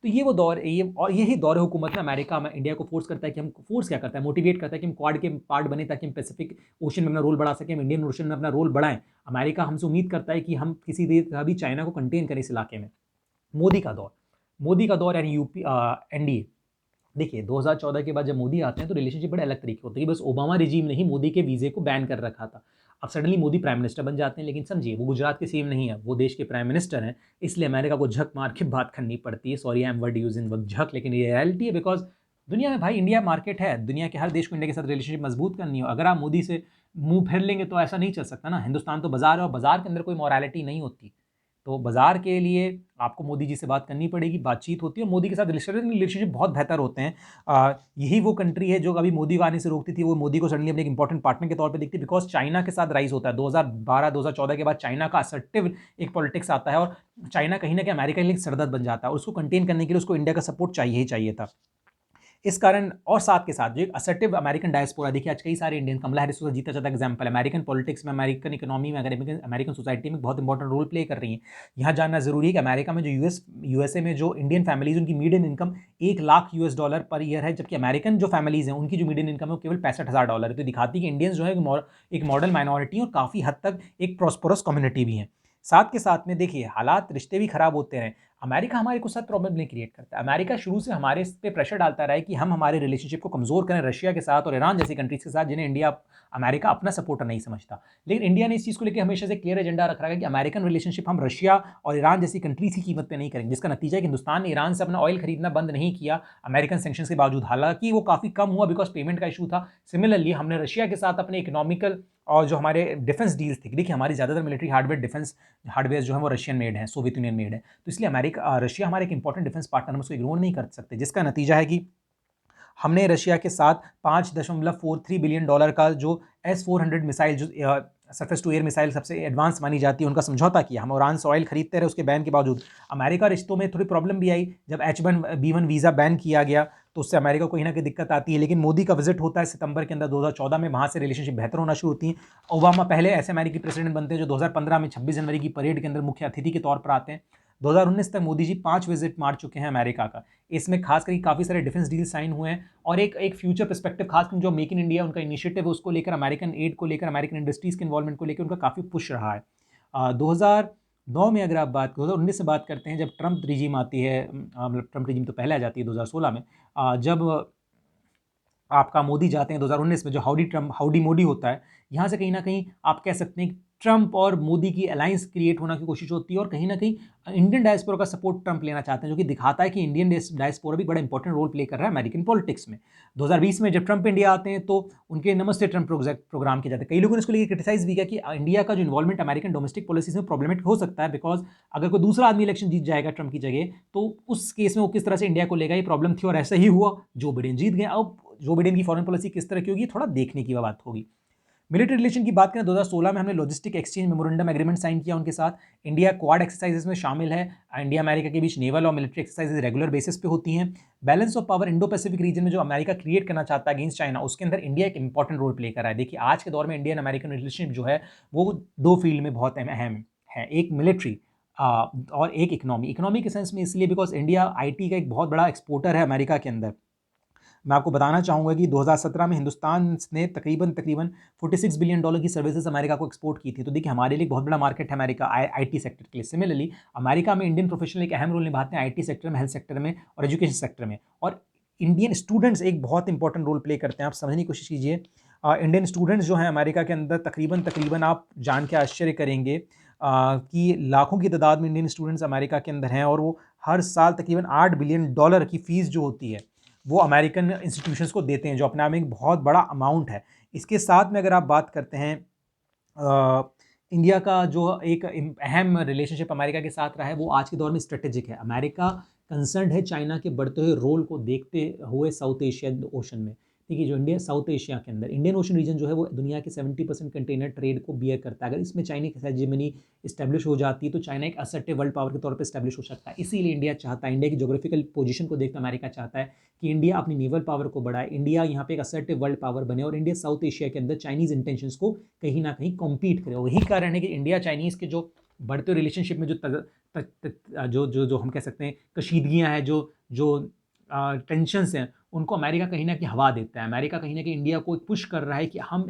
तो ये वो दौर ये और यही दौर हुकूमत में अमेरिका इंडिया को फोर्स करता है कि हम फोर्स क्या करता है, मोटिवेट करता है कि हम क्वाड के पार्ट बने ताकि हम पैसिफिक ओशन में अपना रोल बढ़ा सकें, हम इंडियन ओशन में अपना रोल बढ़ाएं। अमेरिका हमसे उम्मीद करता है कि हम किसी देर का भी चाइना को कंटेन करें इस इलाके में। मोदी का दौर यानी यूपी एनडीए। देखिए 2014 के बाद जब मोदी आते हैं तो रिलेशनशिप बड़े अलग तरीके होते हैं। बस ओबामा रिजीम ने ही मोदी के वीज़े को बैन कर रखा था। अब सडनली मोदी प्राइम मिनिस्टर बन जाते हैं, लेकिन समझिए वो गुजरात के सीएम नहीं है, वो देश के प्राइम मिनिस्टर हैं, इसलिए अमेरिका को झक मार के बात करनी पड़ती है। Sorry I am word using word झक, लेकिन ये रियलिटी है बिकॉज दुनिया में भाई इंडिया मार्केट है, दुनिया के हर देश को इंडिया के साथ रिलेशनशिप मजबूत करनी हो। अगर आप मोदी से मुंह फेर लेंगे तो ऐसा नहीं चल सकता ना। हिंदुस्तान तो बाजार है और बाजार के अंदर कोई मॉरलिटी नहीं होती। तो बाजार के लिए आपको मोदी जी से बात करनी पड़ेगी, बातचीत होती है और मोदी के साथ रिलेशनशिप बहुत बेहतर होते हैं। यही वो कंट्री है जो कभी मोदी को आने से रोकती थी, वो मोदी को सडनली अपने एक इंपॉर्टेंट पार्टनर के तौर पे दिखती है बिकॉज चाइना के साथ राइज होता है। 2012-2014 के बाद चाइना का असर्टिव एक पॉलिटिक्स आता है और चाइना कहीं ना कहीं अमेरिका के लिए सरदर्द बन जाता है और उसको कंटेन करने के लिए उसको इंडिया का सपोर्ट चाहिए ही चाहिए था। इस कारण और साथ के साथ जो एक असर्टिव अमेरिकन डायस्पोरा, देखिए आज कई सारे इंडियन, कमला हैरिस उसका जीता जाता एग्जाम्पल, अमेरिकन पॉलिटिक्स में, अमेरिकन इकोनॉमी में, अमेरिकन सोसाइटी में बहुत इंपॉर्टेंट रोल प्ले कर रही हैं। यहाँ जानना जरूरी है कि अमेरिका में जो यूएसए में जो इंडियन फैमिलीज उनकी मीडियन इनकम $1,00,000 पर ईयर है, जबकि अमेरिकन जो फैमिलीज हैं उनकी जो मीडियन इनकम है वो केवल $65,000 है। तो दिखाती है कि इंडियंस जो है एक मॉडल माइनॉरिटी और काफ़ी हद तक एक प्रॉस्परस कम्युनिटी भी है। साथ के साथ में देखिए हालात रिश्ते भी खराब होते हैं। अमेरिका हमारे को साथ प्रॉब्लम नहीं क्रिएट करता। अमेरिका शुरू से हमारे पे प्रेशर डालता रहा है कि हम हमारे रिलेशनशिप को कमज़ोर करें रशिया के साथ और ईरान जैसी कंट्रीज के साथ जिन्हें अमेरिका अपना सपोर्टर नहीं समझता। लेकिन इंडिया ने इस चीज़ को लेकर हमेशा से क्लियर एजेंडा रख रहा है कि अमेरिकन रिलेशनशिप हम रशिया और ईरान जैसी कंट्रीज की कीमत पर नहीं करेंगे, जिसका नतीजा है कि हिंदुस्तान ने ईरान से अपना ऑयल खरीदना बंद नहीं किया अमेरिकन सेंक्शंस के बावजूद, हालांकि वो काफ़ी कम हुआ बिकॉज पेमेंट का इशू था। सिमिलरली हमने रशिया के साथ अपने इकोनॉमिकल और जो हमारे डिफेंस डील्स थी, देखिए हमारी ज़्यादातर मिलिट्री हार्डवेयर जो है वो रशियन मेड है, सोवियत यूनियन मेड है। तो इसलिए रशिया हमारे एक इंपॉर्टेंट डिफेंस पार्टनर, हम उसको इग्नोर नहीं कर सकते, जिसका नतीजा है कि हमने रशिया के साथ $5.43 बिलियन का जो S-400 मिसाइल, जो सरफेस टू एयर मिसाइल सबसे एडवांस मानी जाती है, उनका समझौता किया। हम ईरान से ऑयल खरीदते रहे उसके बैन के बावजूद। अमेरिका रिश्तों में थोड़ी प्रॉब्लम भी आई जब H-1B1 वीज़ा बैन किया गया, तो उससे अमेरिका को कहीं ना कहीं दिक्कत आती है। लेकिन मोदी का विजिट होता है सितंबर के अंदर 2014 में, वहाँ से रिलेशनशिप बेहतर होना शुरू होती है। ओबामा पहले ऐसे अमेरिकी प्रेसिडेंट बनते हैं जो 2015 में 26 जनवरी की परेड के अंदर मुख्य अतिथि के तौर पर आते हैं। 2019 तक मोदी जी 5 विजिट मार चुके हैं अमेरिका का। इसमें खास करके काफ़ी सारे डिफेंस डील साइन हुए हैं और एक फ्यूचर पर्सपेक्टिव, खासकर जो मेक इन इंडिया उनका इनिशिएटिव है उसको लेकर, अमेरिकन एड को लेकर, अमेरिकन इंडस्ट्रीज़ के इन्वॉल्वमेंट को लेकर उनका काफ़ी पुश रहा है। 2009 में अगर आप 2019 से बात करते हैं, जब ट्रंप रिजीम आती है, मतलब ट्रंप रिजीम तो पहले आ जाती है 2016 में, जब आपका मोदी जाते हैं 2019 में, जो हाउडी मोदी होता है, यहाँ से कहीं ना कहीं आप कह सकते हैं ट्रंप और मोदी की अलायंस क्रिएट होने की कोशिश होती है और कहीं ना कहीं इंडियन डायस्पोरा का सपोर्ट ट्रंप लेना चाहते हैं, जो कि दिखाता है कि इंडियन डायस्पोरा भी बड़ा इंपॉर्टेंट रोल प्ले कर रहा है अमेरिकन पॉलिटिक्स में। 2020 में जब ट्रंप इंडिया आते हैं तो उनके नमस्ते ट्रंप प्रोग्राम किए जाते हैं। कई लोगों ने इसको लेकर क्रिटिसाइज भी किया कि इंडिया का जो इन्वॉल्वमेंट अमेरिकन डोमेस्टिक पॉलिसीज में प्रॉब्लमेटिक हो सकता है, बिकॉज अगर कोई दूसरा आदमी इलेक्शन जीत जाएगा ट्रंप की जगह तो उस केस में वो किस तरह से इंडिया को लेगा, ये प्रॉब्लम थी और ऐसा ही हुआ। जो बिडेन जीत गए। अब जो बिडेन की फॉरेन पॉलिसी किस तरह की होगी थोड़ा देखने की बात होगी। मिलिट्री रिलेशन की बात करें, 2016 में हमने logistic exchange memorandum agreement sign किया उनके साथ। इंडिया क्वाड एक्सरसाइजेस में शामिल है। इंडिया अमेरिका के बीच नेवल और मिलिट्री एक्सरसाइजेज रेगुलर बेसिस पे होती हैं। Balance of power Indo Pacific region में जो अमेरिका क्रिएट करना चाहता है अगेंस्ट चाइना, उसके अंदर इंडिया एक इंपॉर्टेंट रोल प्ले कर रहा है। देखिए आज के दौर में इंडियन अमेरिकन रिलेशनशिप जो है वो 2 फील्ड में बहुत अहम है, एक मिलिट्री और एक इकोनॉमी के सेंस में, इसलिए बिकॉज इंडिया आईटी का एक बहुत बड़ा एक्सपोर्टर है अमेरिका के अंदर। मैं आपको बताना चाहूँगा कि 2017 में हिंदुस्तान ने तकरीबन $46 बिलियन की सर्विसेज अमेरिका को एक्सपोर्ट की थी। तो देखिए हमारे लिए बहुत बड़ा मार्केट है अमेरिका आईटी सेक्टर के लिए। सिमिलरली अमेरिका में इंडियन प्रोफेशनल एक अहम रोल निभाते हैं आईटी सेक्टर में, हेल्थ सेक्टर में और एजुकेशन सेक्टर में। और इंडियन स्टूडेंट्स एक बहुत इंपॉर्टेंट रोल प्ले करते हैं। आप समझने की कोशिश कीजिए, इंडियन स्टूडेंट्स जो हैं अमेरिका के अंदर तकरीबन आप जान के आश्चर्य करेंगे कि लाखों की तादाद में इंडियन स्टूडेंट्स अमेरिका के अंदर हैं और वो हर साल तकरीबन $8 बिलियन की फ़ीस जो होती है वो अमेरिकन इंस्टीट्यूशंस को देते हैं, जो अपने आप में एक बहुत बड़ा अमाउंट है। इसके साथ में अगर आप बात करते हैं इंडिया का जो एक अहम रिलेशनशिप अमेरिका के साथ रहा है वो आज के दौर में स्ट्रेटेजिक है। अमेरिका कंसर्न है चाइना के बढ़ते हुए रोल को देखते हुए साउथ एशिया ओशन में। देखिए जो इंडिया साउथ एशिया के अंदर इंडियन ओशन रीजन जो है वो दुनिया के 70% कंटेनर ट्रेड को बियर करता है। अगर इसमें चाइनीज हेजेमनी इस्टेब्लिश हो जाती है तो चाइना एक असर्टिव वर्ल्ड पावर के तौर पर इस्टेब्लिश हो सकता है। इसीलिए इंडिया चाहता है, इंडिया की जोग्राफिकल पोजीशन को देखकर अमेरिका चाहता है कि इंडिया अपनी नेवल पावर को बढ़ाए, इंडिया यहाँ पे एक असर्टिव वर्ल्ड पावर बने और इंडिया साउथ एशिया के अंदर चाइनीज इंटेंशंस को कहीं ना कहीं कॉम्पीट करे। वही कारण है कि इंडिया चाइनीज के जो बढ़ते रिलेशनशिप में जो हम कह सकते हैं कशीदगियाँ हैं, जो जो टेंशंस हैं, उनको अमेरिका कहीं ना कहीं हवा देता है। अमेरिका कहीं ना कहीं इंडिया को पुश कर रहा है कि हम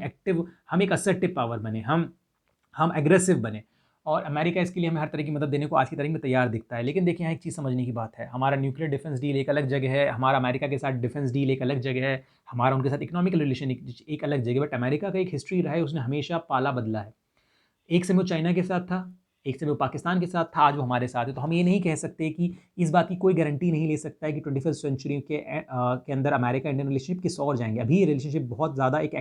एक असर्टिव पावर बने, हम एग्रेसिव बने, और अमेरिका इसके लिए हमें हर तरह की मदद देने को आज की तारीख में तैयार दिखता है। लेकिन देखिए यहाँ एक चीज़ समझने की बात है, हमारा न्यूक्लियर डिफेंस डील एक अलग जगह है, हमारा अमेरिका के साथ डिफेंस डील एक अलग जगह है, हमारा उनके साथ इकोनॉमिकल रिलेशन एक अलग जगह, बट अमेरिका का एक हिस्ट्री रहा है, उसने हमेशा पाला बदला है। एक समय वो चाइना के साथ था, एक समय वो पाकिस्तान के साथ था, आज वो हमारे साथ है। तो हम ये नहीं कह सकते कि इस बात की कोई गारंटी नहीं ले सकता है कि 21st सेंचुरी के अंदर अमेरिका इंडियन रिलेशनशिप किस ओर जाएंगे। अभी ये रिलेशनशिप बहुत ज़्यादा एक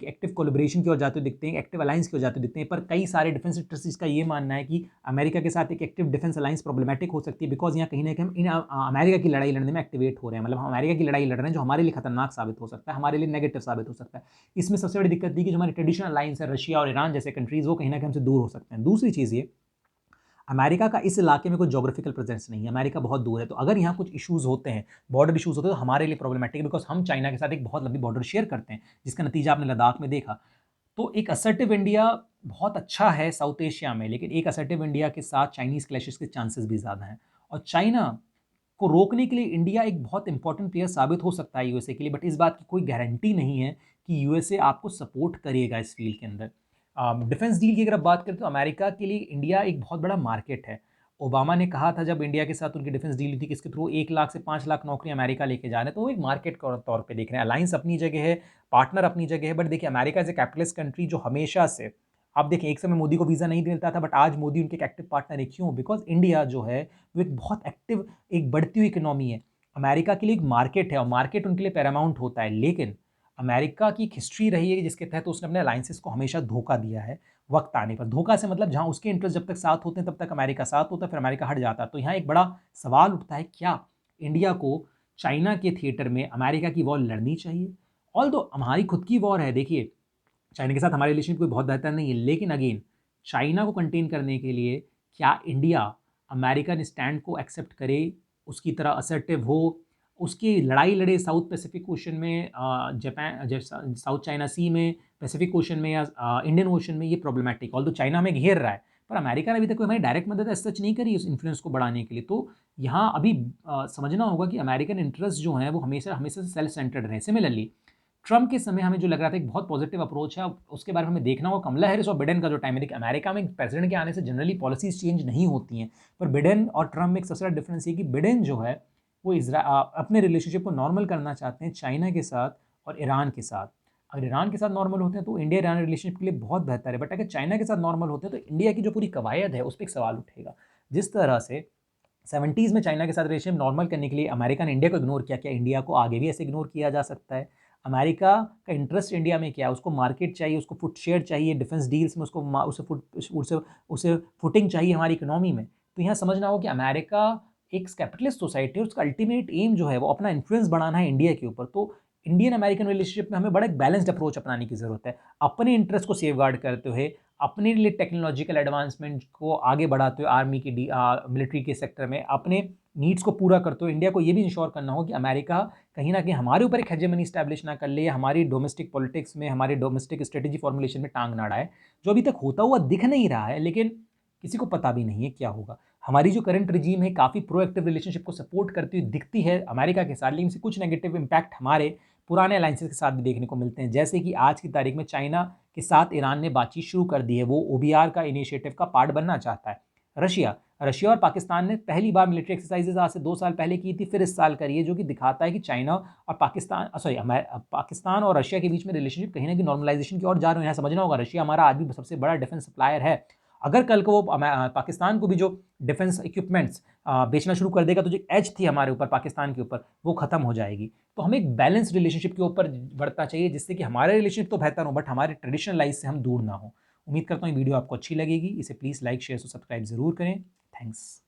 एक्टिव कोलैबोरेशन की ओर जाते दिखते हैं, एक्टिव अलायंस की ओर जाते दिखते हैं। पर कई सारे डिफेंस इंडस्ट्रीज का ये मानना है कि अमेरिका के साथ एक एक्टिव डिफेंस अलायंस प्रॉब्लमेटिक हो सकती है, बिकॉज यहाँ कहीं ना कहीं हम इन अमेरिका की लड़ाई लड़ने में एक्टिवेट हो रहे हैं। मतलब हम अमेरिका की लड़ाई लड़ रहे हैं जो हमारे लिए खतरनाक साबित हो सकता है, हमारे लिए नेगेटिव साबित हो सकता है। इसमें सबसे बड़ी दिक्कत थी कि जो हमारे ट्रेडिशनल अलायंस है रशिया और ईरान जैसे कंट्रीज, वो कहीं ना कहीं हमसे दूर हो सकते हैं। दूसरी चीज़ ये, अमेरिका का इस इलाके में कोई जोग्राफिकल प्रेजेंस नहीं है, अमेरिका बहुत दूर है। तो अगर यहाँ कुछ इश्यूज होते हैं, बॉर्डर इश्यूज होते हैं, तो हमारे लिए प्रॉब्लमेटिक है, बिकॉज हम चाइना के साथ एक बहुत लंबी बॉर्डर शेयर करते हैं, जिसका नतीजा आपने लद्दाख में देखा। तो एक असर्टिव इंडिया बहुत अच्छा है साउथ एशिया में, लेकिन एक असर्टिव इंडिया के साथ चाइनीज क्लैशेस के चांसेस भी ज़्यादा हैं, और चाइना को रोकने के लिए इंडिया एक बहुत इंपॉर्टेंट प्लेयर साबित हो सकता है यूएसए के लिए, बट इस बात की कोई गारंटी नहीं है कि यूएसए आपको सपोर्ट करेगा इस फील्ड के अंदर। डिफेंस डील की अगर आप बात करें तो अमेरिका के लिए इंडिया एक बहुत बड़ा मार्केट है। ओबामा ने कहा था जब इंडिया के साथ उनकी डिफेंस डील थी कि इसके थ्रू 1 लाख से 5 लाख नौकरी अमेरिका लेके जा रहे हैं, तो वो एक मार्केट के तौर पे देख रहे हैं। अलायंस अपनी जगह है, पार्टनर अपनी जगह है, बट देखिए America is a capitalist country जो हमेशा से, आप देखिए एक समय मोदी को वीज़ा नहीं देता था, बट आज मोदी उनके एक एक्टिव पार्टनर है। क्यों? बिकॉज इंडिया जो है वो एक बहुत एक्टिव, एक बढ़ती हुई इकोनॉमी है, अमेरिका के लिए एक मार्केट है, और मार्केट उनके लिए पैरामाउंट होता है। लेकिन अमेरिका की एक हिस्ट्री रही है जिसके तहत उसने अपने अलायंसेस को हमेशा धोखा दिया है। वक्त आने पर धोखा से मतलब जहां उसके इंटरेस्ट जब तक साथ होते हैं तब तक अमेरिका साथ होता है, फिर अमेरिका हट जाता है। तो यहाँ एक बड़ा सवाल उठता है, क्या इंडिया को चाइना के थिएटर में अमेरिका की वॉर लड़नी चाहिए? ऑल्दो हमारी खुद की वॉर है, देखिए चाइना के साथ हमारे रिलेशन कोई बहुत बेहतर नहीं है, लेकिन अगेन चाइना को कंटेन करने के लिए क्या इंडिया अमेरिकन स्टैंड को एक्सेप्ट करे, उसकी तरह असर्टिव हो, उसकी लड़ाई लड़े साउथ पैसिफिक ओशन में, जापान साउथ चाइना सी में, पैसिफिक ओशन में, या इंडियन ओशन में? ये प्रॉब्लमेटिक, ऑल्दो चाइना में घेर रहा है, पर अमेरिका ने अभी तक कोई हमारी डायरेक्ट मदद सच नहीं करी उस इन्फ्लुएंस को बढ़ाने के लिए। तो यहाँ अभी समझना होगा कि अमेरिकन इंटरेस्ट जो हैं वो हमेशा हमेशा से सेल्फ सेंटर्ड रहे। सिमिलरली ट्रम्प के समय हमें जो लग रहा था एक बहुत पॉजिटिव अप्रोच है, उसके बारे में हमें देखना होगा कमला हैरिस और बिडेन का जो टाइम है। देखिए अमेरिका में प्रेसिडेंट के आने से जनरली पॉलिसीज चेंज नहीं होती हैं, पर बिडेन और ट्रम्प में एक सबसे बड़ा डिफरेंस ये कि बिडेन जो है वो अपने रिलेशनशिप को नॉर्मल करना चाहते हैं चाइना के साथ और ईरान के साथ। अगर ईरान के साथ नॉर्मल होते हैं तो इंडिया ईरान रिलेशनशिप के लिए बहुत बेहतर है, बट अगर चाइना के साथ नॉर्मल होते हैं तो इंडिया की जो पूरी कवायद है उस पर एक सवाल उठेगा। जिस तरह से 70s में चाइना के साथ रिलेशन नॉर्मल करने के लिए अमेरिका ने इंडिया को इग्नोर किया, क्या इंडिया को आगे भी ऐसे इग्नोर किया जा सकता है? अमेरिका का इंटरेस्ट इंडिया में क्या है? उसको मार्केट चाहिए, उसको फुट शेयर चाहिए डिफेंस डील्स में, उसे फुटिंग चाहिए हमारी इकोनॉमी में। तो यहाँ समझना हो कि अमेरिका एक कैपिटलिस्ट सोसाइटी है, उसका अल्टीमेट एम जो है वो अपना इन्फ्लुएंस बढ़ाना है इंडिया के ऊपर। तो इंडियन अमेरिकन रिलेशनशिप में हमें बड़ा एक बैलेंस्ड अप्रोच अपनाने की ज़रूरत है, अपने इंटरेस्ट को सेफगार्ड करते हुए, अपने लिए टेक्नोलॉजिकल एडवांसमेंट को आगे बढ़ाते हुए, आर्मी की मिलिट्री के सेक्टर में अपने नीड्स को पूरा करते हुए इंडिया को ये भी इंश्योर करना हो कि अमेरिका कहीं ना कहीं हमारे ऊपर एक हेजेमनी स्टैब्लिश ना कर ले, या हमारी डोमेस्टिक पॉलिटिक्स में, हमारी डोमेस्टिक स्ट्रेटेजी फॉर्मुलेशन में टांग ना अड़ाए, जो अभी तक होता हुआ दिख नहीं रहा है, लेकिन किसी को पता भी नहीं है क्या होगा। हमारी जो करंट रिजीम है काफ़ी प्रोएक्टिव रिलेशनशिप को सपोर्ट करती हुई दिखती है अमेरिका के साथ, लेकिन इससे कुछ नेगेटिव इंपैक्ट हमारे पुराने अलायंसेस के साथ भी देखने को मिलते हैं। जैसे कि आज की तारीख में चाइना के साथ ईरान ने बातचीत शुरू कर दी है, वो ओबीआर का इनिशिएटिव का पार्ट बनना चाहता है। रशिया और पाकिस्तान ने पहली बार मिलिट्री एक्सरसाइजेज आज से 2 साल पहले की थी, फिर इस साल करी है, जो कि दिखाता है कि चाइना और पाकिस्तान और रशिया के बीच में रिलेशनशिप कहीं ना कहीं नॉर्मलाइजेशन की ओर जा रहे हैं। यहाँ समझना होगा रशिया हमारा आज भी सबसे बड़ा डिफेंस सप्लायर है। अगर कल को वो पाकिस्तान को भी जो डिफेंस इक्विपमेंट्स बेचना शुरू कर देगा, तो जो एज थी हमारे ऊपर पाकिस्तान के ऊपर वो खत्म हो जाएगी। तो हमें एक बैलेंस रिलेशनशिप के ऊपर बढ़ना चाहिए, जिससे कि हमारे रिलेशनशिप तो बेहतर हो, बट हमारे ट्रेडिशनल लाइफ से हम दूर ना हो। उम्मीद करता हूँ ये वीडियो आपको अच्छी लगेगी। इसे प्लीज़ लाइक, शेयर और सब्सक्राइब जरूर करें। थैंक्स।